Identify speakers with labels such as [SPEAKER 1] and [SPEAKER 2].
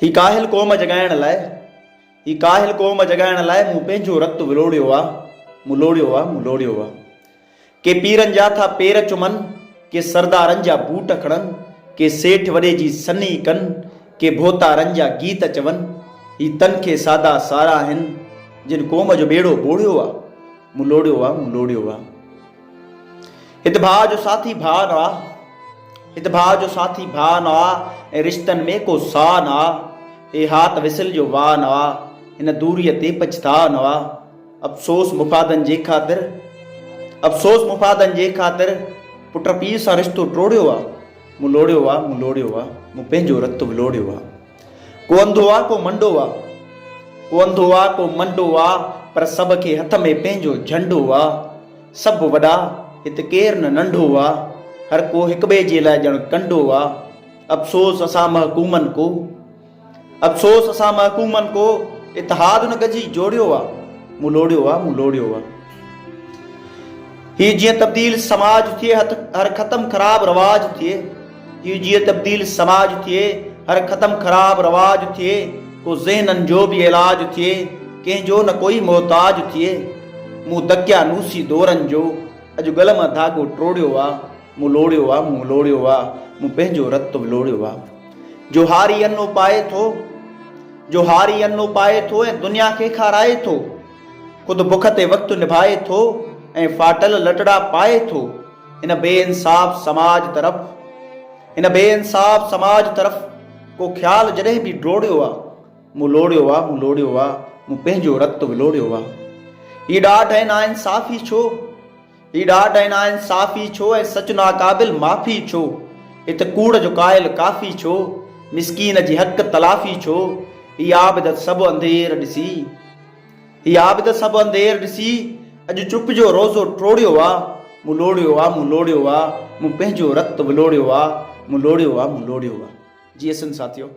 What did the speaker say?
[SPEAKER 1] ही काहिल क़ौम जगाइण लाइ मूं पंहिंजो रतु विलोड़ियो आहे, मूं लोड़ियो आहे। के पीरनि जा था पेर चुमनि, के सरदारनि जा बूट खणनि, के सेठ वॾे जी सनी कनि, के भोतारनि जा गीत चवनि। ही तन खे सादा सारा आहिनि, जिन क़ौम जो ॿेड़ो ॿोड़ियो आहे, मूं लोड़ियो आहे। हित भाउ जो साथी भाउ न आहे, ऐं रिश्तनि में को साह न आहे। हे हाथ विसिल जो वाह न आहे, हिन दूरीअ ते पछता न आहे। अफ़सोस मुफ़ादनि जे ख़ातिर पुट पीउ सां रिश्तो टोड़ियो आहे, मूं लोड़ियो आहे। मूं पंहिंजो रतु विलोड़ियो आहे। को अंधो आहे, को मंडो आहे, पर सभ खे हथ में पंहिंजो झंडो आहे। सभु वॾा हिते केरु न नंढो आहे, हर को हिक ॿिए जे लाइ ॼण कंडो आहे। अफ़सोस असां महकूमनि को इतिहाद न गजी जोड़ियो आहे, मूं लोड़ियो आहे। ही जीअं तब्दील समाज थिए, हर ख़त्म ख़राब रवाज थिए। को ज़हननि जो बि इलाज थिए, कंहिंजो न कोई मोहताज थिए। मूं दकिया नूसी दौरनि जो अॼु गल मां धाॻो टोड़ियो आहे, मूं लोड़ियो आहे। मूं पंहिंजो रतु विलोड़ियो आहे। जो हारी अन्नो पाए थो ऐं दुनिया खे खाराए थो, ख़ुदि बुख ते वक़्तु निभाए थो ऐं फाटल लटड़ा पाए थो। हिन बेइंसाफ़ समाज तरफ़ को ख़्याल जॾहिं बि डोड़ियो आहे, मूं लोड़ियो आहे। मूं पंहिंजो रतु विलोड़ियो आहे। ही ॾाढ ऐं नाइंसाफ़ी छो ऐं सच नाक़ाबिल माफ़ी छो? हिते कूड़ जो कायल काफ़ी छो? मिसकीन जी हक़ तलाफ़ी छो? ही आबिद सभु अंधेर ॾिसी अॼु चुप जो रोज़ो टोड़ियो आहे, मूं लोड़ियो आहे। मूं पंहिंजो रतु विलोड़ियो आहे, मूं लोड़ियो आहे। जी असन साथियो।